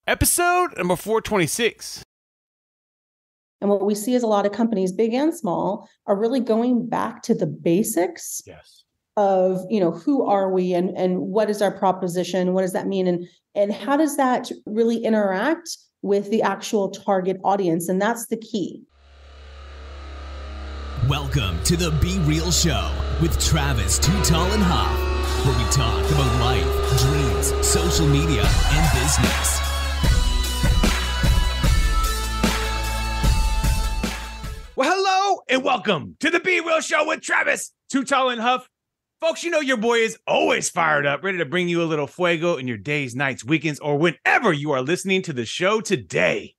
Episode number 426. And what we see is a lot of companies, big and small, are really going back to the basics of, who are we and what is our proposition? What does that mean? And how does that really interact with the actual target audience? And that's the key. Welcome to the Be Real Show with Travis Too Tall and Huff, where we talk about life, dreams, social media, and business. Well, hello and welcome to the Be Real Show with Travis Too Tall and Huff. Folks, you know your boy is always fired up, ready to bring you a little fuego in your days, nights, weekends, or whenever you are listening to the show today.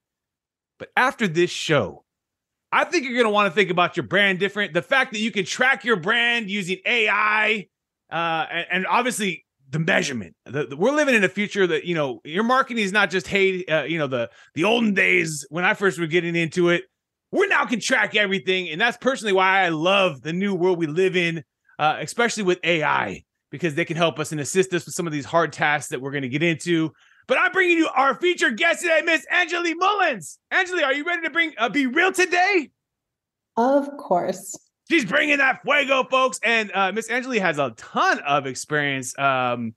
But after this show, I think you're going to want to think about your brand different. The fact that you can track your brand using AI and obviously the measurement. We're living in a future that, your marketing is not just, the olden days when I first was getting into it. We now can track everything, and that's personally why I love the new world we live in, especially with AI, because they can help us and assist us with some of these hard tasks that we're going to get into. But I'm bringing you our featured guest today, Miss Angeley Mullins. Angeley, are you ready to Be Real today? Of course. She's bringing that fuego, folks, and Miss Angeley has a ton of experience coming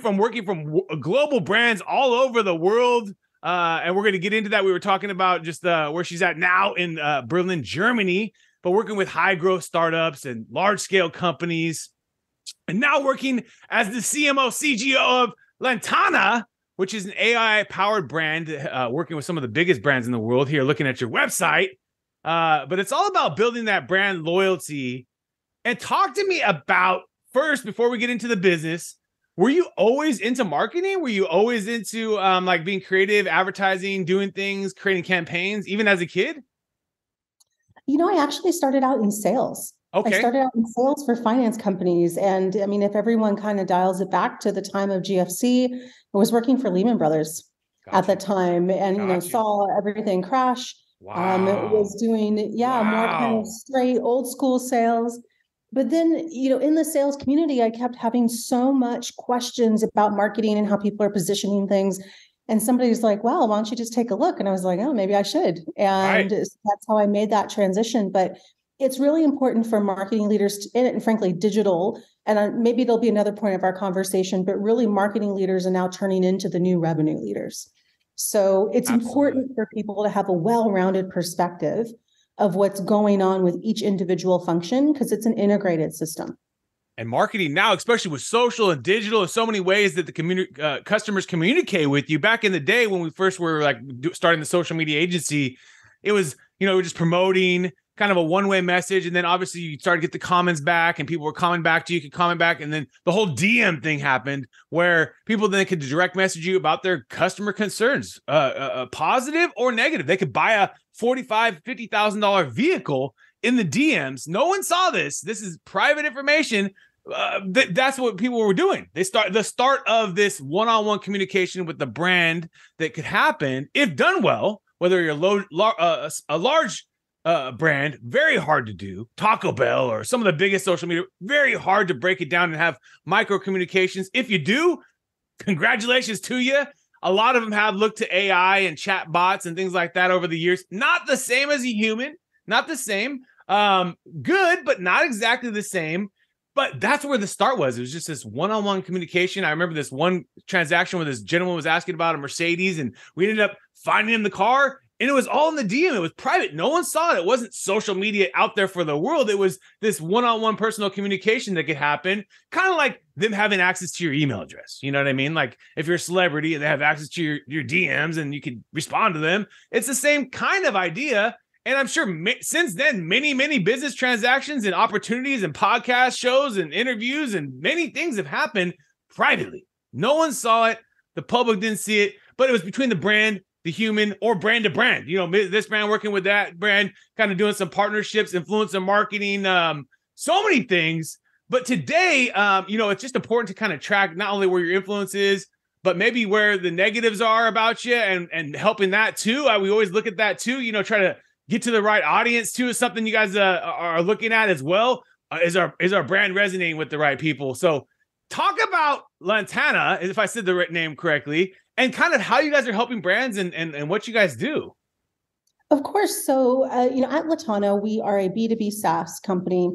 from working from global brands all over the world. And we're going to get into that. We were talking about just where she's at now in Berlin, Germany, but working with high growth startups and large scale companies. And now working as the CMO, CGO of Latana, which is an AI powered brand, working with some of the biggest brands in the world here, looking at your website. But it's all about building that brand loyalty. And talk to me about first, before we get into the business, were you always into marketing? Were you always into being creative, advertising, doing things, creating campaigns, even as a kid? I actually started out in sales. Okay. I started out in sales for finance companies. And I mean, if everyone kind of dials it back to the time of GFC, I was working for Lehman Brothers at the time and, saw everything crash. Wow. Was doing, more kind of straight old school sales. But then, in the sales community, I kept having so much questions about marketing and how people are positioning things. And somebody's like, well, why don't you just take a look? And I was like, oh, maybe I should. And That's how I made that transition. But it's really important for marketing leaders and frankly, digital. And maybe there'll be another point of our conversation, but really marketing leaders are now turning into the new revenue leaders. So it's important for people to have a well-rounded perspective of what's going on with each individual function, because it's an integrated system. And marketing now, especially with social and digital, there's so many ways that the customers communicate with you. Back in the day when we first were starting the social media agency, it was, we're just promoting kind of a one-way message. And then obviously you started to get the comments back and people were coming back to you, could comment back. And then the whole DM thing happened where people then could direct message you about their customer concerns, positive or negative. They could buy a $45,000, $50,000 vehicle in the DMs. No one saw this. This is private information. That's what people were doing. The start of this one-on-one communication with the brand that could happen if done well, whether you're a large brand, very hard to do. Taco Bell or some of the biggest social media, very hard to break it down and have micro communications. If you do, congratulations to you. A lot of them have looked to AI and chat bots and things like that over the years. Not the same as a human, not the same. Good, but not exactly the same. But that's where the start was. It was just this one-on-one communication. I remember this one transaction where this gentleman was asking about a Mercedes, and we ended up finding him the car. And it was all in the DM. It was private. No one saw it. It wasn't social media out there for the world. It was this one-on-one personal communication that could happen, kind of like them having access to your email address. You know what I mean? Like if you're a celebrity and they have access to your DMs and you can respond to them, it's the same kind of idea. And I'm sure since then, many, many business transactions and opportunities and podcast shows and interviews and many things have happened privately. No one saw it. The public didn't see it, but it was between the brand, the human, or brand to brand. This brand working with that brand, kind of doing some partnerships, influencer marketing, so many things. But today, it's just important to kind of track not only where your influence is, but maybe where the negatives are about you and helping that too. We always look at that too, try to get to the right audience too is something you guys are looking at as well. Is our brand resonating with the right people? So talk about Latana, if I said the right name correctly, and kind of how you guys are helping brands and what you guys do. Of course. So, at Latana, we are a B2B SaaS company.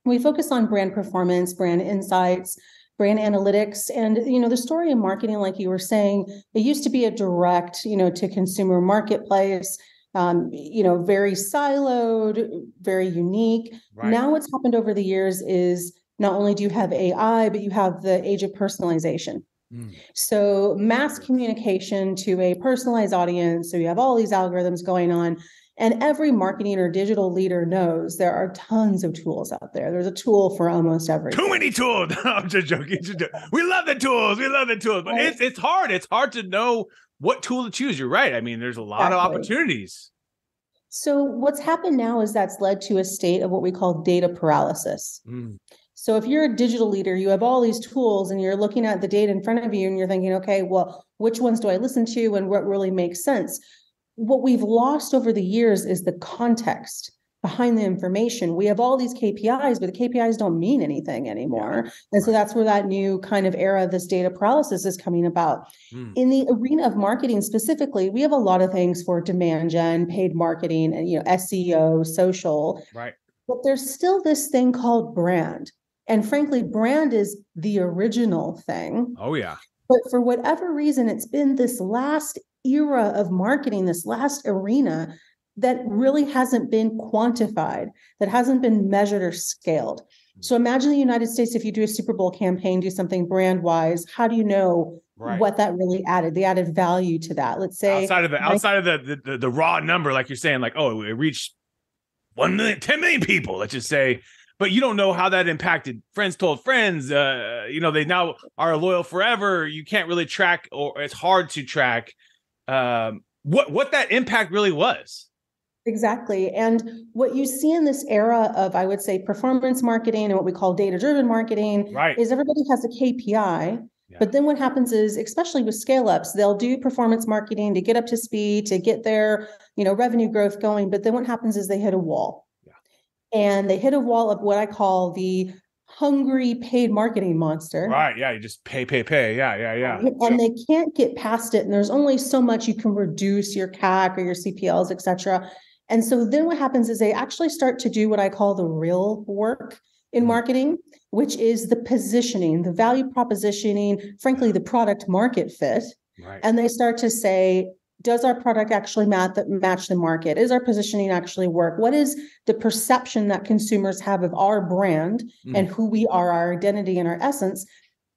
We focus on brand performance, brand insights, brand analytics. And, the story in marketing, like you were saying, it used to be a direct, to consumer marketplace, very siloed, very unique. Right. Now what's happened over the years is not only do you have AI, but you have the age of personalization. So mass communication to a personalized audience. So you have all these algorithms going on, and every marketing or digital leader knows there are tons of tools out there. There's a tool for almost everything. Too many tools. I'm just joking. We love the tools. But it's hard. It's hard to know what tool to choose. You're right. I mean, there's a lot of opportunities. So what's happened now is that's led to a state of what we call data paralysis. So if you're a digital leader, you have all these tools and you're looking at the data in front of you and you're thinking, okay, well, which ones do I listen to and what really makes sense? What we've lost over the years is the context behind the information. We have all these KPIs, but the KPIs don't mean anything anymore. And so that's where that new kind of era of this data paralysis is coming about. In the arena of marketing specifically, we have a lot of things for demand gen, paid marketing, and SEO, social. Right. But there's still this thing called brand. And frankly, brand is the original thing. Oh, yeah. But for whatever reason, it's been this last era of marketing, this last arena that really hasn't been quantified, that hasn't been measured or scaled. So imagine the United States, if you do a Super Bowl campaign, do something brand wise, how do you know what that really added? The added value to that. Let's say outside of the raw number, like you're saying, like, oh, it reached 1 million, 10 million people, let's just say. But you don't know how that impacted friends told friends. They now are loyal forever. You can't really track, or it's hard to track what that impact really was. Exactly. And what you see in this era of, I would say, performance marketing and what we call data-driven marketing is everybody has a KPI. Yeah. But then what happens is, especially with scale-ups, they'll do performance marketing to get up to speed, to get their revenue growth going. But then what happens is they hit a wall. And they hit a wall of what I call the hungry paid marketing monster. Right. Yeah. You just pay. Yeah. And they can't get past it. And there's only so much you can reduce your CAC or your CPLs, et cetera. And so then what happens is they actually start to do what I call the real work in marketing, which is the positioning, the value propositioning, frankly, the product market fit. Right. And they start to say, does our product actually match the market? Is our positioning actually work? What is the perception that consumers have of our brand and who we are, our identity and our essence?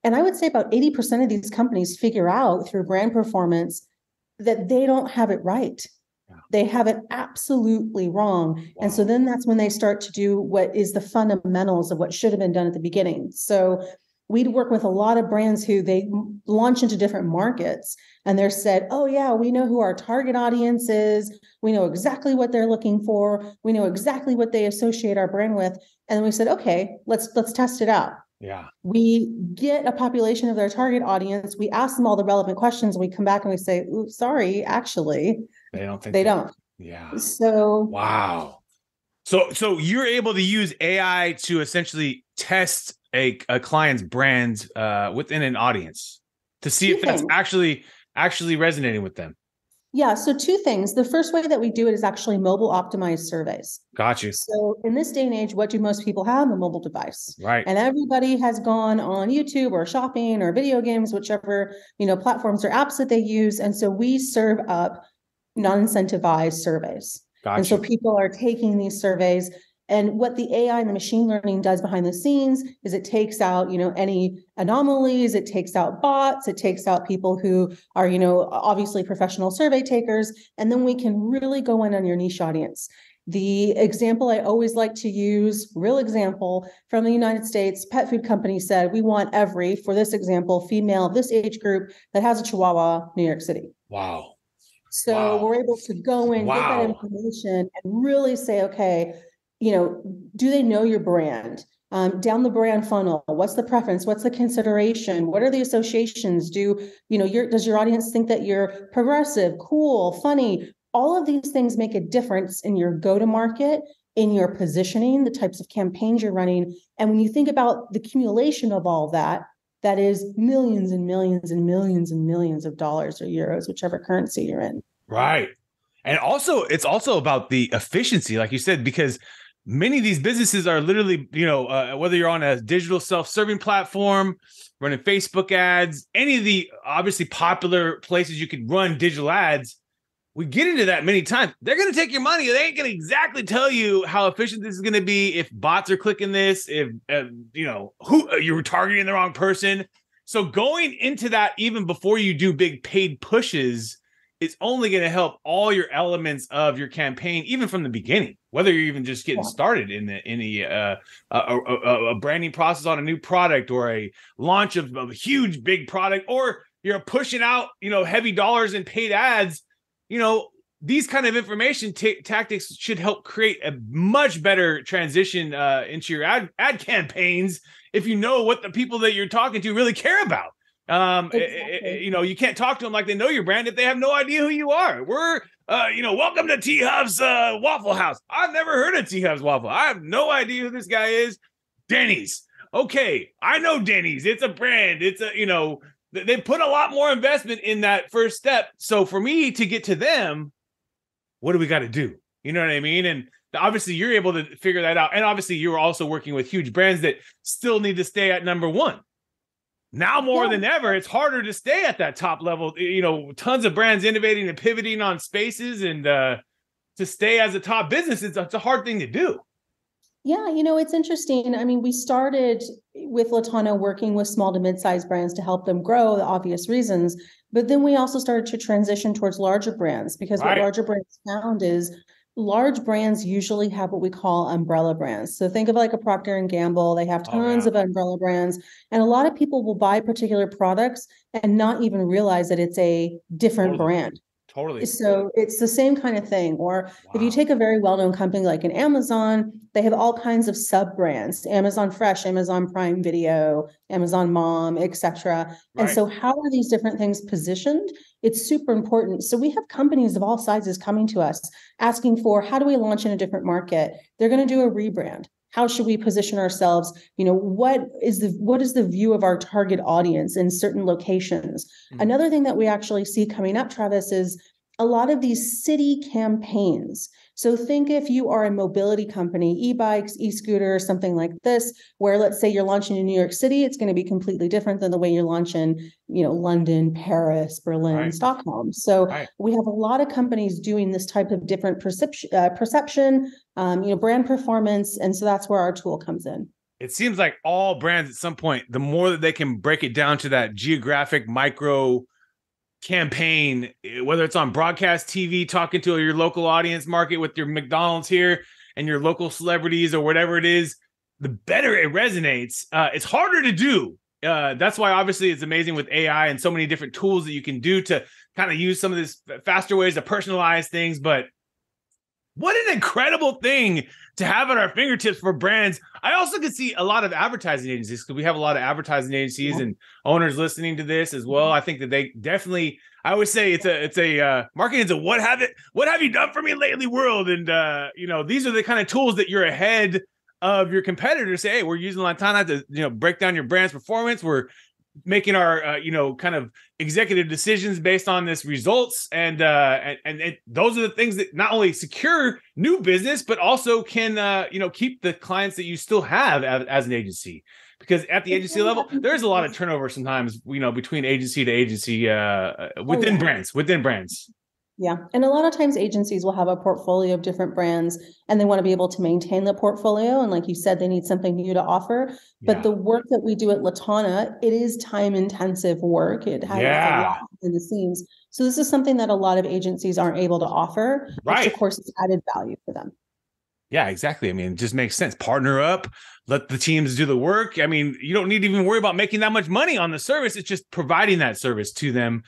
And I would say about 80% of these companies figure out through brand performance that they don't have it right. Yeah. They have it absolutely wrong. Wow. And so then that's when they start to do what is the fundamentals of what should have been done at the beginning. So we'd work with a lot of brands who they launch into different markets and they're said, oh yeah, we know who our target audience is. We know exactly what they're looking for. We know exactly what they associate our brand with. And then we said, okay, let's test it out. Yeah. We get a population of their target audience. We ask them all the relevant questions. We come back and we say, oops, sorry, actually, they don't think they don't. Yeah. So, wow. So you're able to use AI to essentially test a client's brand within an audience to see if that's actually resonating with them. Yeah. So two things. The first way that we do it is actually mobile optimized surveys. Got you. So in this day and age, what do most people have? A mobile device. Right. And everybody has gone on YouTube or shopping or video games, whichever, platforms or apps that they use. And so we serve up non-incentivized surveys. Got and you. So people are taking these surveys. And what the AI and the machine learning does behind the scenes is it takes out, any anomalies, it takes out bots, it takes out people who are, obviously professional survey takers, and then we can really go in on your niche audience. The example I always like to use, real example from the United States, pet food company said, we want every, for this example, female, this age group that has a Chihuahua, New York City. Wow. So we're able to go in, get that information and really say, okay, do they know your brand? Down the brand funnel, what's the preference? What's the consideration? What are the associations? Does your audience think that you're progressive, cool, funny? All of these things make a difference in your go-to-market, in your positioning, the types of campaigns you're running. And when you think about the accumulation of all that, that is millions and millions and millions and millions of dollars or euros, whichever currency you're in. Right. And also, it's also about the efficiency, like you said, because many of these businesses are literally, whether you're on a digital self-serving platform, running Facebook ads, any of the obviously popular places you could run digital ads, we get into that many times. They're going to take your money. They ain't going to exactly tell you how efficient this is going to be, if bots are clicking this, if, who you're targeting the wrong person. So going into that, even before you do big paid pushes, it's only going to help all your elements of your campaign, even from the beginning, whether you're even just getting started in a branding process on a new product, or a launch of a huge, big product, or you're pushing out, heavy dollars in paid ads. These kind of information tactics should help create a much better transition into your ad campaigns, if you know what the people that you're talking to really care about. Exactly. You can't talk to them like they know your brand if they have no idea who you are. We're, welcome to T Hub's Waffle House. I've never heard of T Hub's Waffle. I have no idea who this guy is. Denny's. Okay, I know Denny's. It's a brand. It's they put a lot more investment in that first step. So for me to get to them, what do we got to do? You know what I mean? And obviously you're able to figure that out. And obviously you're also working with huge brands that still need to stay at number one. Now more than ever, it's harder to stay at that top level. Tons of brands innovating and pivoting on spaces, and to stay as a top business, it's a hard thing to do. Yeah, it's interesting. I mean, we started with Latana working with small to mid-sized brands to help them grow, the obvious reasons. But then we also started to transition towards larger brands, because what larger brands found is large brands usually have what we call umbrella brands. So think of like a Procter and Gamble. They have tons of umbrella brands, and a lot of people will buy particular products and not even realize that it's a different brand. Totally. So it's the same kind of thing. Or if you take a very well-known company like an Amazon, they have all kinds of sub-brands: Amazon Fresh, Amazon Prime Video, Amazon Mom, etc. And so how are these different things positioned? It's super important. So we have companies of all sizes coming to us asking for, how do we launch in a different market? They're going to do a rebrand. How should we position ourselves? What is the view of our target audience in certain locations? Mm-hmm. Another thing that we actually see coming up, Travis, is a lot of these city campaigns. So think if you are a mobility company, e-bikes, e-scooters, something like this, where let's say you're launching in New York City, it's going to be completely different than the way you're launching, London, Paris, Berlin, Stockholm. So we have a lot of companies doing this type of different perception, brand performance. And so that's where our tool comes in. It seems like all brands at some point, the more that they can break it down to that geographic micro campaign, whether it's on broadcast TV, talking to your local audience market with your McDonald's here and your local celebrities or whatever it is, the better it resonates. It's harder to do. That's why obviously it's amazing with AI and so many different tools that you can do to kind of use some of these faster ways to personalize things. But what an incredible thing to have at our fingertips for brands. I also could see a lot of advertising agencies, because we have a lot of advertising agencies and owners listening to this as well. I think that they definitely, I always say it's a marketing is a what have you done for me lately world. And these are the kind of tools that you're ahead of your competitors. Say, hey, we're using Latana to break down your brand's performance. We're making our kind of executive decisions based on this results, and those are the things that not only secure new business but also can keep the clients that you still have as an agency, because at the agency level there's a lot of turnover sometimes between agency to agency within brands. Yeah. And a lot of times agencies will have a portfolio of different brands and they want to be able to maintain the portfolio. And like you said, they need something new to offer. But the work that we do at Latana, it is time intensive work. It has a lot in the scenes. So this is something that a lot of agencies aren't able to offer, which of course is added value for them. Yeah, exactly. I mean, it just makes sense. Partner up, let the teams do the work. I mean, you don't need to even worry about making that much money on the service. It's just providing that service to them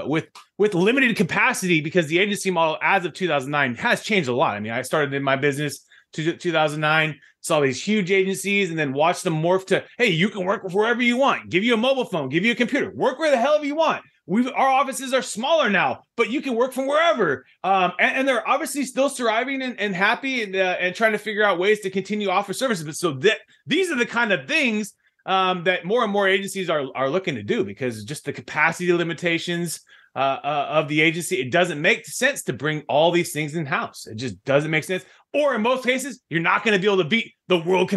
with limited capacity, because the agency model as of 2009 has changed a lot. I mean, I started in my business 2009, saw these huge agencies and then watched them morph to, hey, you can work wherever you want, give you a mobile phone, give you a computer, work where the hell you want. Our offices are smaller now, but you can work from wherever. And they're obviously still thriving and happy and trying to figure out ways to continue to offer services. But these are the kind of things that more and more agencies are looking to do, because just the capacity limitations of the agency, it doesn't make sense to bring all these things in-house. It just doesn't make sense. Or in most cases, you're not going to be able to beat the world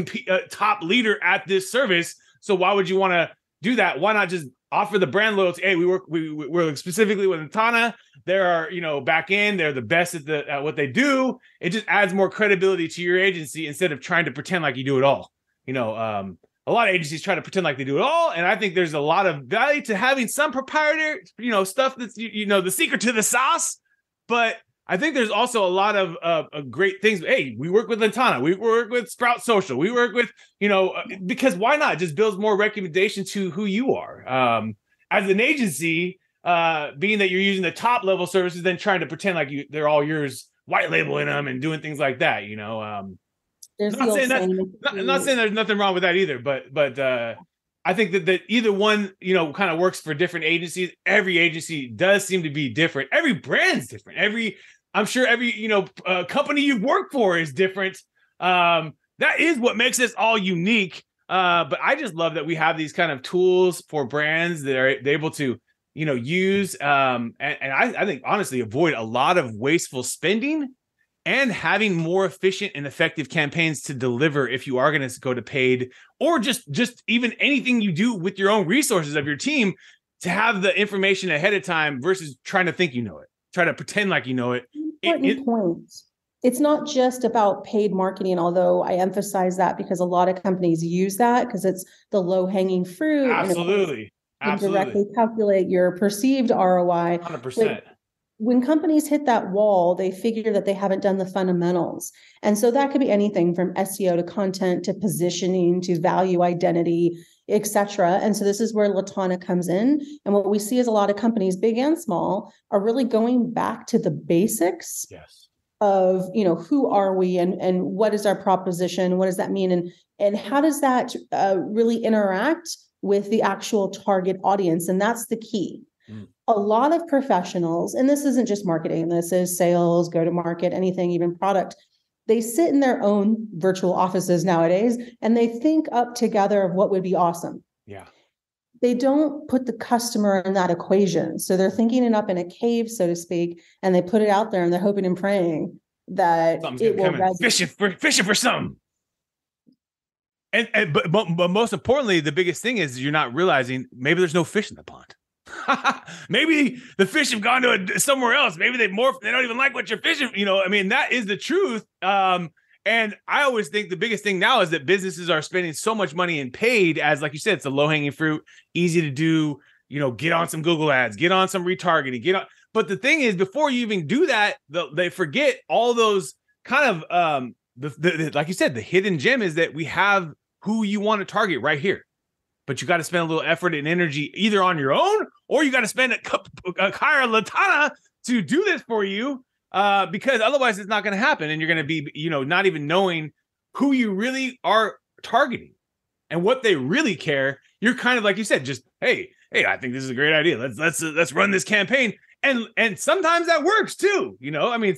top leader at this service. So why would you want to do that? Why not just offer the brand loyalty? Hey, we're specifically with Latana. They're back in. They're the best at what they do. It just adds more credibility to your agency instead of trying to pretend like you do it all. A lot of agencies try to pretend like they do it all, and I think there's a lot of value to having some proprietary, stuff that's the secret to the sauce. But I think there's also a lot of great things. Hey, we work with Latana, we work with Sprout Social, we work with because why not? It just builds more recommendation to who you are as an agency, being that you're using the top level services, then trying to pretend like they're all yours, white labeling them and doing things like that. I'm not saying there's nothing wrong with that either, but I think that either one, kind of works for different agencies. Every agency does seem to be different. Every brand's different. I'm sure every, company you've worked for is different. That is what makes us all unique. But I just love that we have these kind of tools for brands that are able to, use, and I think honestly avoid a lot of wasteful spending, and having more efficient and effective campaigns to deliver if you are going to go to paid, or just even anything you do with your own resources of your team, to have the information ahead of time versus trying to think try to pretend like you know it. Important point. It's not just about paid marketing, although I emphasize that because a lot of companies use that because it's the low-hanging fruit. Absolutely. And you directly calculate your perceived ROI. 100%. But when companies hit that wall, they figure that they haven't done the fundamentals. And so that could be anything from SEO to content to positioning to value identity, et cetera. And so this is where Latana comes in. And what we see is a lot of companies, big and small, are really going back to the basics. Yes. Of, who are we and what is our proposition? What does that mean? And how does that really interact with the actual target audience? And that's the key. A lot of professionals, and this isn't just marketing, this is sales, go-to-market, anything, even product. They sit in their own virtual offices nowadays, and they think up together of what would be awesome. Yeah. They don't put the customer in that equation. So they're thinking it up in a cave, so to speak, and they put it out there and they're hoping and praying that it will resonate. Fishing for something. But most importantly, the biggest thing is you're not realizing maybe there's no fish in the pond. Maybe the fish have gone to somewhere else. Maybe they've morphed. They don't even like what you're fishing. That is the truth. And I always think the biggest thing now is that businesses are spending so much money in paid, as like you said, it's a low hanging fruit, easy to do, get on some Google ads, get on some retargeting, But the thing is, before you even do that, they forget all those kind of, like you said, the hidden gem is that we have who you want to target right here. But you got to spend a little effort and energy either on your own, or you got to spend hire Latana to do this for you, because otherwise it's not going to happen. And you're going to be, not even knowing who you really are targeting and what they really care. You're kind of, like you said, just, hey, I think this is a great idea. Let's run this campaign. And sometimes that works too.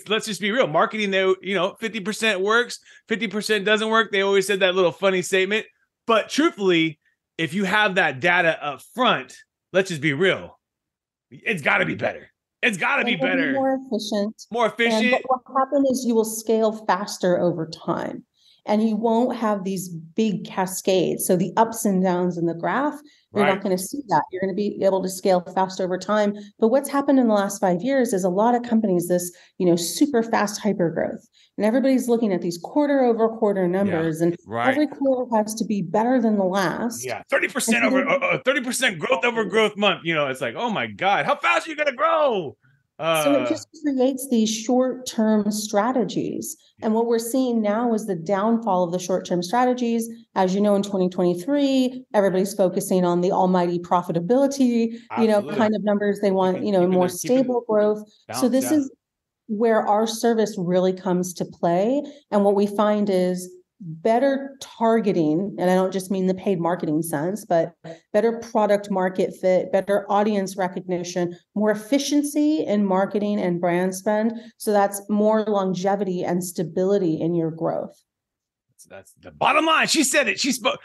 Let's just be real. Marketing, 50% works, 50% doesn't work. They always said that little funny statement, but truthfully, if you have that data up front, let's just be real. It's got to be better. It's got to be better. More efficient. More efficient. But what happens is you will scale faster over time. And you won't have these big cascades. So the ups and downs in the graph, you're not going to see that. You're going to be able to scale faster over time. But what's happened in the last 5 years is a lot of companies, this, super fast hyper growth. And everybody's looking at these quarter over quarter numbers. And every quarter has to be better than the last. Yeah. 30% over 30% growth over growth month. It's like, oh my God, how fast are you going to grow? So it just creates these short-term strategies. And what we're seeing now is the downfall of the short-term strategies. As you know, in 2023, everybody's focusing on the almighty profitability, kind of numbers. They want, more stable growth. So this is where our service really comes to play. And what we find is better targeting, and I don't just mean the paid marketing sense, but better product market fit, better audience recognition, more efficiency in marketing and brand spend. So that's more longevity and stability in your growth. That's the bottom line. She said it. She spoke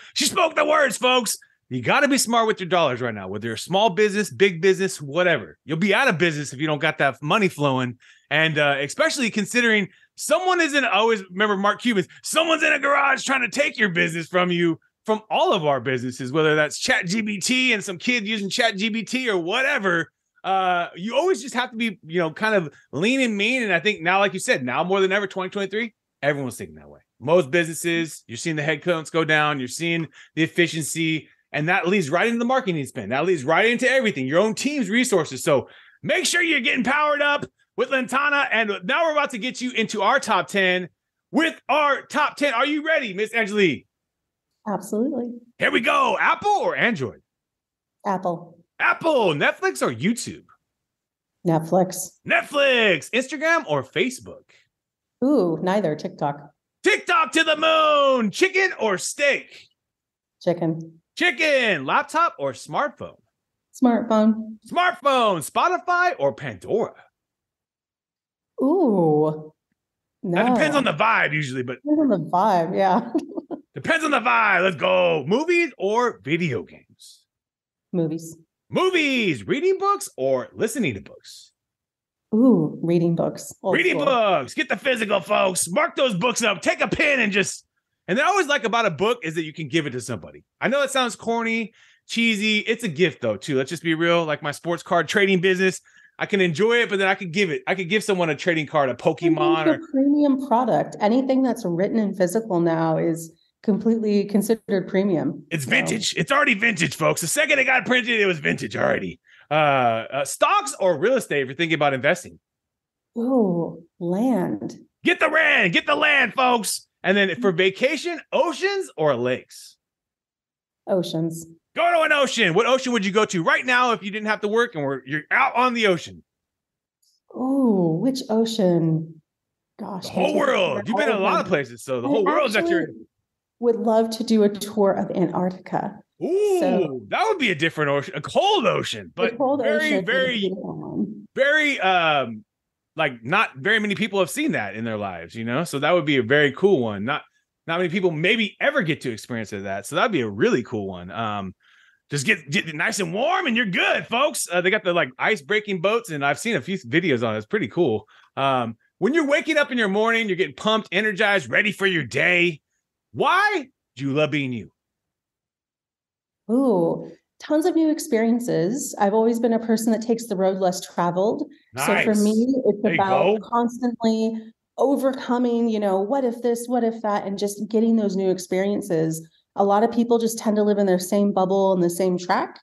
the words, folks. You got to be smart with your dollars right now, whether you're a small business, big business, whatever. You'll be out of business if you don't got that money flowing. And especially considering someone isn't always, remember Mark Cuban's, someone's in a garage trying to take your business from you, from all of our businesses, whether that's ChatGPT and some kid using ChatGPT or whatever. You always just have to be, kind of lean and mean. And I think now, like you said, now more than ever, 2023, everyone's thinking that way. Most businesses, you're seeing the head counts go down. You're seeing the efficiency. And that leads right into the marketing spend. That leads right into everything, your own team's resources. So make sure you're getting powered up with Latana. And now we're about to get you into our top 10 with our top 10. Are you ready, Miss Angeley? Absolutely. Here we go. Apple or Android? Apple. Apple. Netflix or YouTube? Netflix. Netflix. Instagram or Facebook? Ooh, neither. TikTok. TikTok to the moon. Chicken or steak? Chicken. Chicken. Laptop or smartphone? Smartphone. Smartphone. Spotify or Pandora? Ooh. No. That depends on the vibe usually, but depends on the vibe, yeah. Depends on the vibe. Let's go. Movies or video games? Movies. Movies. Reading books or listening to books? Ooh, reading books. Reading books. Get the physical, folks. Mark those books up. Take a pen and what I always like about a book is that you can give it to somebody. I know it sounds corny, cheesy. It's a gift though, too. Let's just be real. Like my sports card trading business, I can enjoy it, but then I could give it. I could give someone a trading card, a Pokemon, or a premium product. Anything that's written in physical now is completely considered premium. It's vintage. It's already vintage, folks. The second it got printed, it was vintage already. Stocks or real estate if you're thinking about investing? Oh, land. Get the land, folks. And then for vacation, oceans or lakes? Oceans. Go to an ocean. What ocean would you go to right now if you didn't have to work and you're out on the ocean? Oh, which ocean? Gosh. The whole world. You've been in a lot of places, so the whole world's at your... Would love to do a tour of Antarctica. Ooh, that would be a different ocean, a cold ocean, but very, like not very many people have seen that in their lives, So that would be a very cool one. Not many people maybe ever get to experience that. So that'd be a really cool one. Just get nice and warm and you're good, folks. They got the like ice breaking boats, and I've seen a few videos on it. It's pretty cool. When you're waking up in your morning, you're getting pumped, energized, ready for your day. Why do you love being you? Ooh, tons of new experiences. I've always been a person that takes the road less traveled. Nice. So for me, it's about constantly overcoming, what if this, what if that, and just getting those new experiences. A lot of people just tend to live in their same bubble and the same track.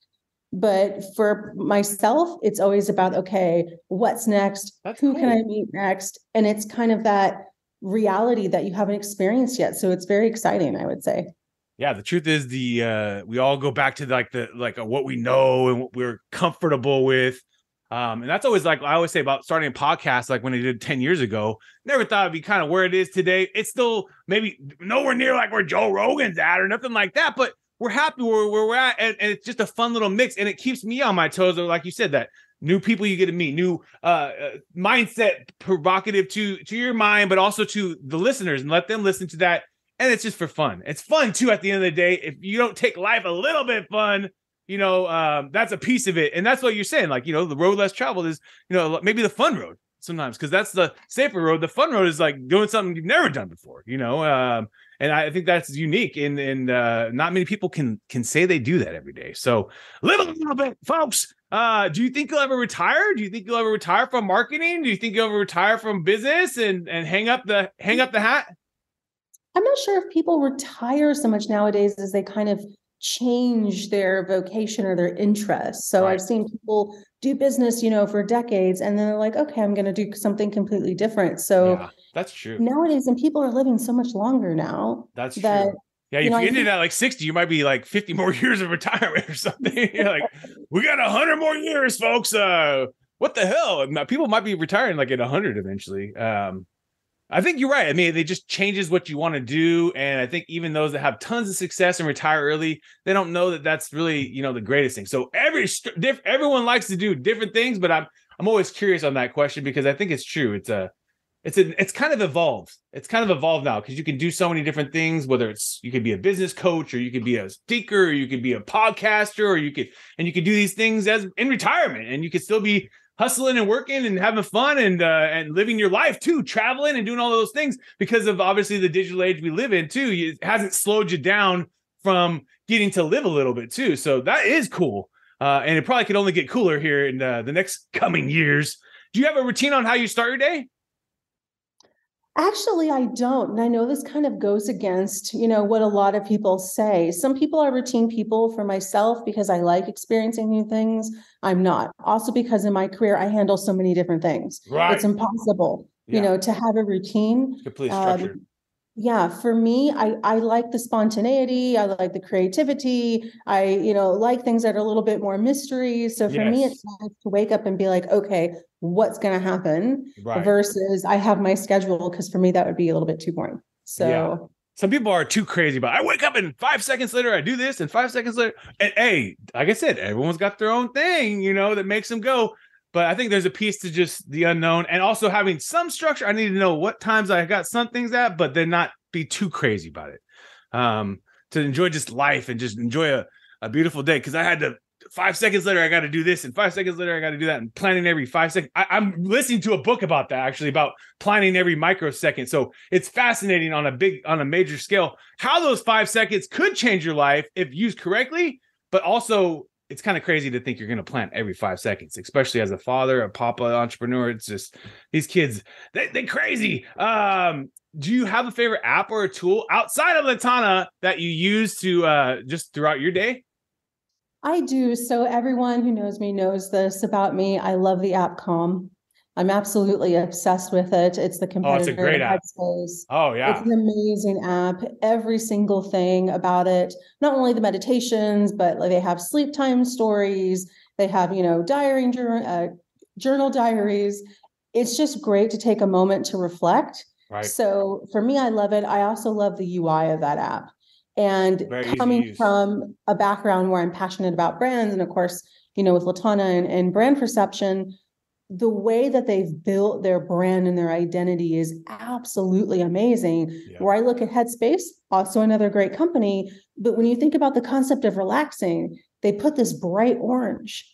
But for myself, it's always about, okay, what's next? Who can I meet next? And it's kind of that reality that you haven't experienced yet. So it's very exciting, I would say. Yeah, the truth is we all go back to what we know and what we're comfortable with. And that's always I always say about starting a podcast, like when I did 10 years ago, never thought it'd be kind of where it is today. It's still maybe nowhere near like where Joe Rogan's at or nothing like that, but we're happy where we're at. And it's just a fun little mix. And it keeps me on my toes. Like you said, that new people you get to meet, new mindset, provocative to your mind, but also to the listeners, and let them listen to that. And it's just for fun. It's fun too. At the end of the day, if you don't take life a little bit fun, that's a piece of it. And that's what you're saying. Like, the road less traveled is, maybe the fun road sometimes, because that's the safer road. The fun road is like doing something you've never done before, and I think that's unique. And not many people can say they do that every day. So live a little bit, folks. Do you think you'll ever retire? Do you think you'll ever retire from marketing? Do you think you'll ever retire from business and hang up the hat? I'm not sure if people retire so much nowadays as they kind of change their vocation or their interests. So I've seen people do business, for decades, and then they're like, okay, I'm going to do something completely different. So yeah, that's true. Nowadays, and people are living so much longer now. That's true. Yeah, if you ended at like 60, you might be like 50 more years of retirement or something. You're like, we got 100 more years, folks. What the hell? People might be retiring like at 100 eventually. I think you're right. I mean, it just changes what you want to do. And I think even those that have tons of success and retire early, they don't know that that's really, the greatest thing. So everyone likes to do different things, but I'm always curious on that question because I think it's true. it's kind of evolved. It's kind of evolved now because you can do so many different things, whether it's you could be a business coach or you could be a speaker or you could be a podcaster or you could do these things as in retirement, and you could still be hustling and working and having fun and living your life too, traveling and doing all those things because of obviously the digital age we live in too. It hasn't slowed you down from getting to live a little bit too. So that is cool. And it probably could only get cooler here in the next coming years. Do you have a routine on how you start your day? Actually, I don't. And I know this kind of goes against, what a lot of people say. Some people are routine people. For myself, because I like experiencing new things, I'm not. Also because in my career, I handle so many different things. Right. It's impossible, to have a routine. Completely structured. Yeah, for me, I like the spontaneity. I like the creativity. I, like things that are a little bit more mystery. So for me, it's nice to wake up and be like, okay, what's going to happen versus I have my schedule. Because for me, that would be a little bit too boring. So some people are too crazy about, I wake up and 5 seconds later, I do this and 5 seconds later. And hey, like I said, everyone's got their own thing, that makes them go. But I think there's a piece to just the unknown and also having some structure. I need to know what times I got some things at, but then not be too crazy about it. To enjoy just life and just enjoy a beautiful day. Because I had to 5 seconds later, I got to do this. And 5 seconds later, I got to do that. And planning every 5 seconds. I'm listening to a book about that, actually, about planning every microsecond. So it's fascinating on a major scale, how those 5 seconds could change your life if used correctly, but also it's kind of crazy to think you're going to plant every 5 seconds, especially as a father, a papa, entrepreneur. It's just these kids, they crazy. Do you have a favorite app or a tool outside of Latana that you use to just throughout your day? I do. So everyone who knows me knows this about me. I love the app Calm. I'm absolutely obsessed with it. It's the competitor. It's a great app. Headspace. Oh, yeah. It's an amazing app. Every single thing about it, not only the meditations, but they have sleep time stories. They have, journal diaries. It's just great to take a moment to reflect. Right. So for me, I love it. I also love the UI of that app. And coming from a background where I'm passionate about brands, and of course, with Latana and brand perception, the way that they've built their brand and their identity is absolutely amazing. Yeah. Where I look at Headspace, also another great company, but when you think about the concept of relaxing, they put this bright orange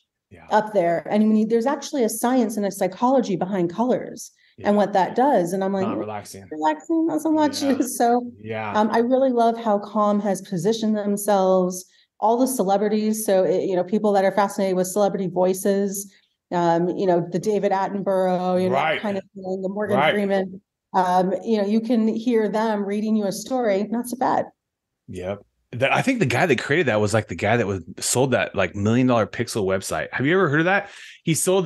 up there. And there's actually a science and a psychology behind colors and what that does. And I'm like, not relaxing, not so much. So I really love how Calm has positioned themselves, all the celebrities. So, people that are fascinated with celebrity voices, the David Attenborough, that kind of thing, the Morgan Freeman, you can hear them reading you a story. Not so bad. Yep. I think the guy that created that was like the guy that sold that like $1 million pixel website. Have you ever heard of that? He sold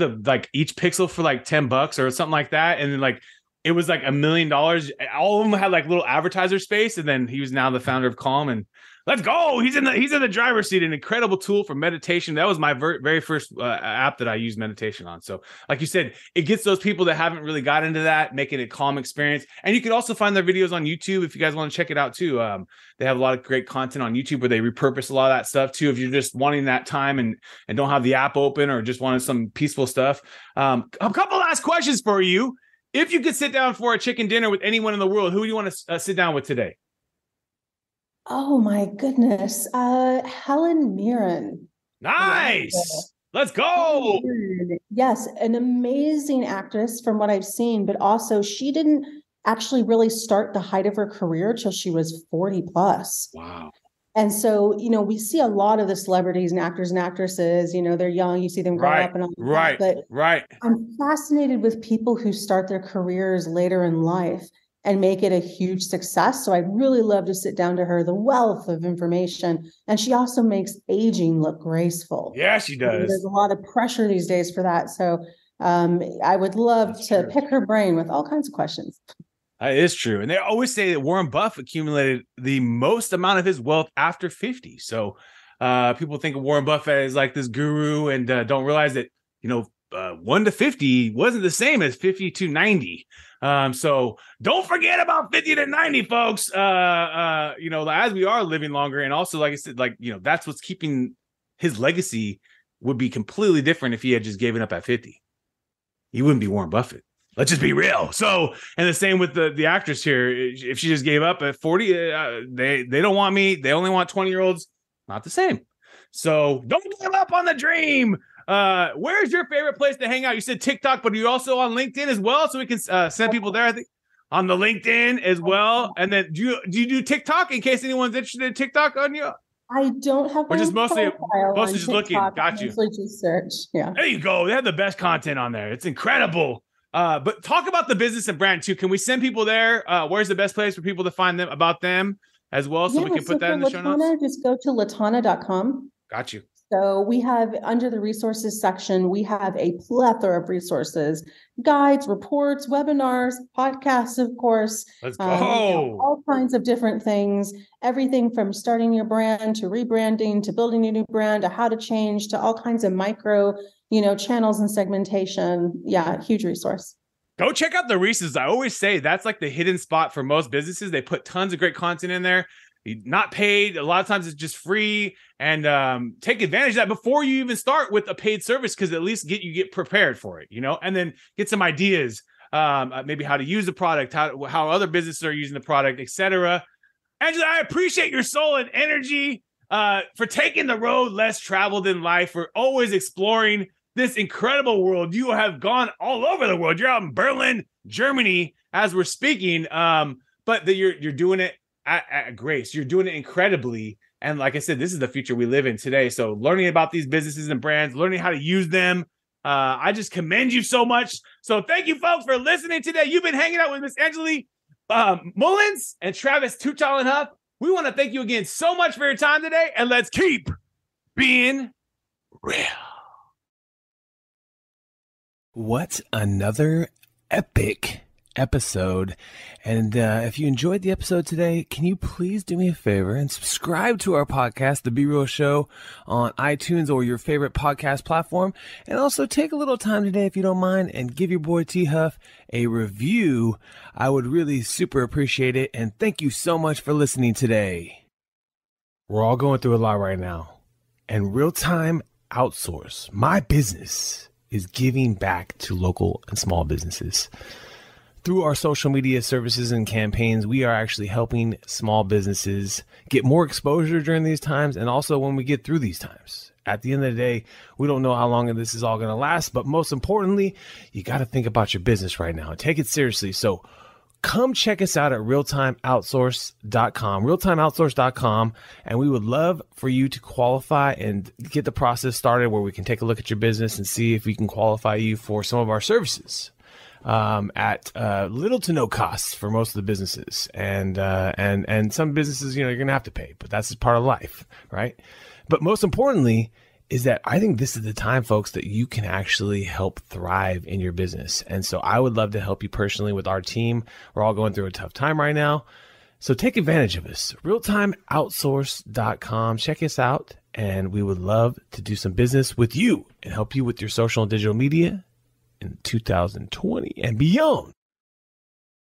each pixel for like $10 or something like that. And then it was like $1 million. All of them had like little advertiser space. And then he was now the founder of Calm, and let's go. He's in the driver's seat. An incredible tool for meditation. That was my very first app that I used meditation on. So like you said, it gets those people that haven't really got into that, making it a calm experience. And you can also find their videos on YouTube if you guys want to check it out too. They have a lot of great content on YouTube where they repurpose a lot of that stuff too. If you're just wanting that time and don't have the app open or just wanted some peaceful stuff. A couple last questions for you. If you could sit down for a chicken dinner with anyone in the world, who do you want to sit down with today? Oh my goodness. Helen Mirren. Nice. Let's go. Yes. An amazing actress from what I've seen, but also she didn't actually really start the height of her career till she was 40 plus. Wow. And so, we see a lot of the celebrities and actors and actresses, they're young, you see them grow up and all that. But I'm fascinated with people who start their careers later in life and make it a huge success. So I'd really love to sit down to her, the wealth of information. And she also makes aging look graceful. Yeah, she does. There's a lot of pressure these days for that. So I would love to pick her brain with all kinds of questions. That is true. And they always say that Warren Buffett accumulated the most amount of his wealth after 50. So people think of Warren Buffett as like this guru and don't realize that, 1 to 50 wasn't the same as 50 to 90. So don't forget about 50 to 90, folks. As we are living longer. And also, like I said, that's what's keeping his legacy would be completely different if he had just given up at 50. He wouldn't be Warren Buffett. Let's just be real. So, and the same with the actress here. If she just gave up at 40, they don't want me. They only want 20-year-olds. Not the same. So don't give up on the dream. Where's your favorite place to hang out? You said TikTok, but you're also on LinkedIn as well. So we can send people there, I think, on the LinkedIn as well. And then do you do TikTok in case anyone's interested in TikTok on you? I don't have. Or just mostly just looking. Got you. Mostly just search. Yeah. There you go. They have the best content on there. It's incredible. But talk about the business and brand too. Can we send people there? Where's the best place for people to find them about them as well? So we can put that in the show notes. Just go to latana.com. Got you. So we have, under the resources section, we have a plethora of resources, guides, reports, webinars, podcasts, of course. Let's go. All kinds of different things, everything from starting your brand to rebranding to building a new brand to how to change to all kinds of micro, channels and segmentation. Yeah, huge resource. Go check out the resources. I always say that's like the hidden spot for most businesses. They put tons of great content in there. Not paid. A lot of times it's just free, and take advantage of that before you even start with a paid service, because at least get prepared for it, and then get some ideas, maybe how to use the product, how other businesses are using the product, etc. Angela, I appreciate your soul and energy for taking the road less traveled in life, for always exploring this incredible world. You have gone all over the world. You're out in Berlin, Germany, as we're speaking, but you're doing it at grace. You're doing it incredibly. And like I said, this is the future we live in today. So learning about these businesses and brands, learning how to use them. I just commend you so much. So thank you folks for listening today. You've been hanging out with Miss Angeley Mullins and Travis Too Tall and Huff. We want to thank you again so much for your time today. And let's keep being real. What another epic episode. And if you enjoyed the episode today, can you please do me a favor and subscribe to our podcast, The Be Real Show, on iTunes or your favorite podcast platform. And also take a little time today, if you don't mind, and give your boy T Huff a review. I would really super appreciate it. And thank you so much for listening today. We're all going through a lot right now. And Real-Time Outsource, my business, is giving back to local and small businesses. Through our social media services and campaigns, we are actually helping small businesses get more exposure during these times, and also when we get through these times. At the end of the day, we don't know how long this is all going to last, but most importantly, you got to think about your business right now and take it seriously. So come check us out at realtimeoutsource.com, realtimeoutsource.com, and we would love for you to qualify and get the process started where we can take a look at your business and see if we can qualify you for some of our services. At little to no costs for most of the businesses, and some businesses, you're going to have to pay, but that's just part of life, right? But most importantly is that I think this is the time, folks, that you can actually help thrive in your business. And so I would love to help you personally with our team. We're all going through a tough time right now. So take advantage of us. Realtimeoutsource.com. Check us out. And we would love to do some business with you and help you with your social and digital media in 2020 and beyond.